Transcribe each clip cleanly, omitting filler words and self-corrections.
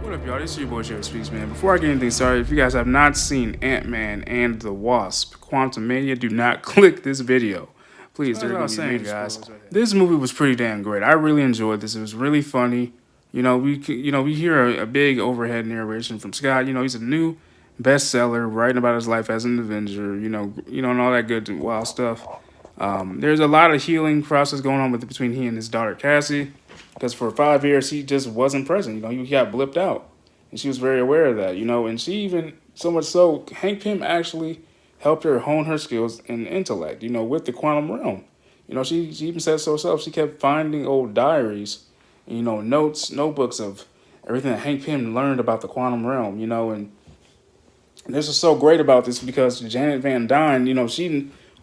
What up, y'all? This is your boy Jerry Speaks, man. Before I get anything started, if you guys have not seen Ant-Man and the Wasp, Quantumania, do not click this video. Please, as I was saying, guys, this movie was pretty damn great. I really enjoyed this. It was really funny. We hear a big overhead narration from Scott. He's a new bestseller, writing about his life as an Avenger. And all that good wild stuff. There's a lot of healing process going on between he and his daughter Cassie, because for 5 years he just wasn't present. He got blipped out, and she was very aware of that. And she even so much so Hank Pym actually helped her hone her skills and intellect. With the quantum realm. She even said so herself. She kept finding old diaries, notebooks of everything that Hank Pym learned about the quantum realm. And this is so great about this because Janet Van Dyne,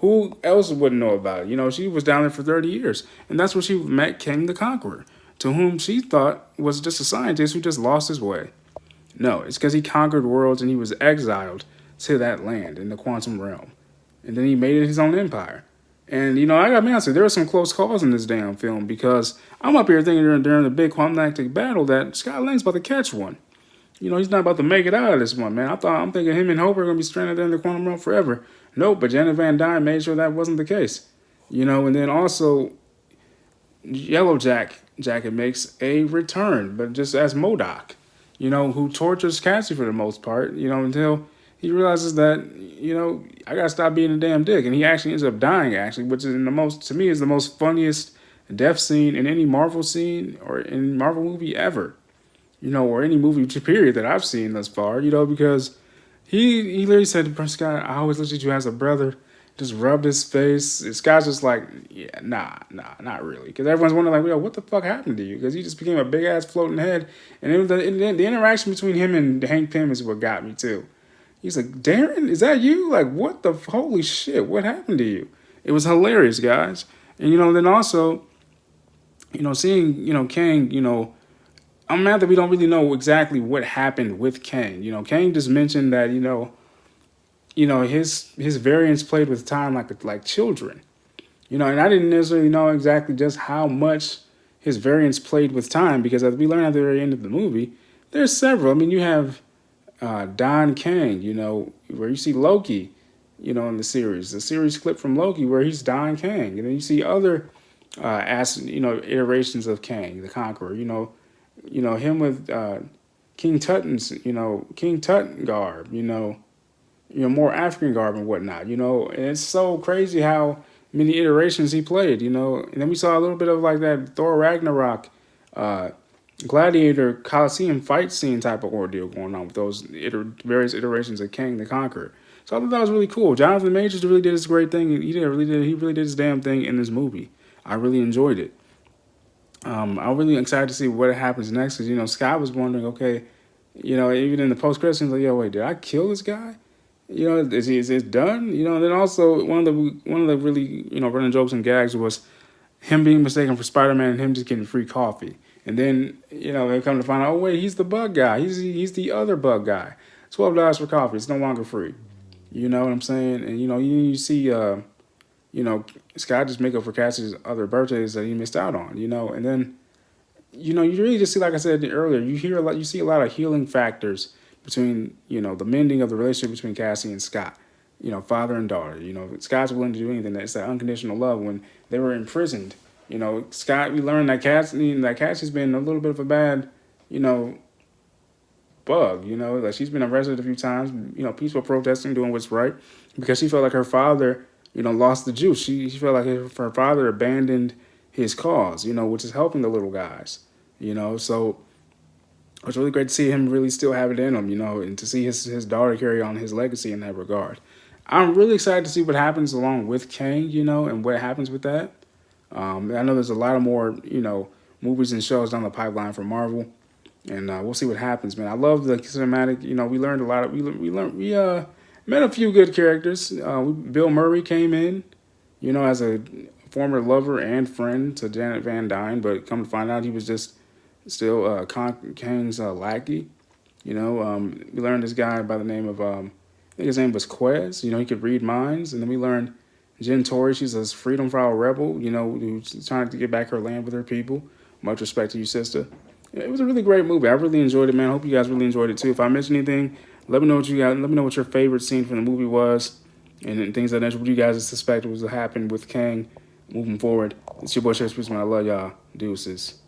who else wouldn't know about it? She was down there for 30 years. And that's where she met King the Conqueror, to whom she thought was just a scientist who just lost his way. No, it's because he conquered worlds and he was exiled to that land in the quantum realm. And then he made it his own empire. And, I got to be honest, there were some close calls in this damn film because I'm up here thinking during the big climactic battle that Scott Lang's about to catch one. He's not about to make it out of this one, man. I'm thinking him and Hope are going to be stranded there in the quantum realm forever. Nope, but Janet Van Dyne made sure that wasn't the case. And then also Yellow Jacket makes a return, but just as MODOK, who tortures Cassie for the most part, until he realizes that, I got to stop being a damn dick. And he actually ends up dying, which is to me, is the most funniest death scene in any Marvel scene or in Marvel movie ever. Or any movie period that I've seen thus far, because he literally said to Scott, I always looked at you as a brother, just rubbed his face. And Scott's just like, yeah, nah, not really. Because everyone's wondering, like, what the fuck happened to you? Because he just became a big-ass floating head. And it was the interaction between him and Hank Pym is what got me, too. He's like, Darren, is that you? Like, what the, holy shit, what happened to you? It was hilarious, guys. And, then also, seeing, Kang, I'm mad that we don't really know exactly what happened with Kang. Kang just mentioned that, his variants played with time like children. And I didn't necessarily know exactly just how much his variants played with time, because as we learn at the very end of the movie, there's several. I mean, you have Don Kang, where you see Loki, in the series clip from Loki where he's Don Kang. And then you see other iterations of Kang, the Conqueror, him with King Tut's, King Tut garb, more African garb and whatnot, and it's so crazy how many iterations he played, and then we saw a little bit of like that Thor Ragnarok, Gladiator Coliseum fight scene type of ordeal going on with those various iterations of Kang the Conqueror. So I thought that was really cool. Jonathan Majors really did his great thing. He really did his damn thing in this movie. I really enjoyed it. I'm really excited to see what happens next because, Scott was wondering, okay, even in the post-credits, he's like, yo, wait, did I kill this guy? Is it done? And then also one of the really, running jokes and gags was him being mistaken for Spider-Man and him just getting free coffee. And then, they come to find out, oh, wait, he's the bug guy. He's the other bug guy. $12 for coffee. It's no longer free. You know what I'm saying? And, you see, Scott just make up for Cassie's other birthdays that he missed out on, and then, you really just see, like I said earlier, you see a lot of healing factors between, the mending of the relationship between Cassie and Scott, father and daughter. Scott's willing to do anything. It's that unconditional love. When they were imprisoned, Scott, we learned that Cassie's been a little bit of a bad, bug, like she's been arrested a few times, peaceful protesting, doing what's right, because she felt like her father, lost the juice. She felt like her father abandoned his cause, which is helping the little guys, So it was really great to see him really still have it in him, and to see his daughter carry on his legacy in that regard. I'm really excited to see what happens along with Kang, and what happens with that. I know there's a lot of more, movies and shows down the pipeline for Marvel, and we'll see what happens, man. I love the cinematic. We learned a lot. We met a few good characters. Bill Murray came in, as a former lover and friend to Janet Van Dyne, but come to find out he was just still Kang's lackey. We learned this guy by the name of, I think his name was Quez. He could read minds. And then we learned Jen Torrey, she's a Freedom File rebel, who's trying to get back her land with her people. Much respect to you, sister. it was a really great movie. I really enjoyed it, man. I hope you guys really enjoyed it too. If I missed anything, let me know what you guys. Let me know what your favorite scene from the movie was, and things like that. What you guys suspect was to happen with Kang moving forward. It's your boy Chase Priest, man. I love y'all. Deuces.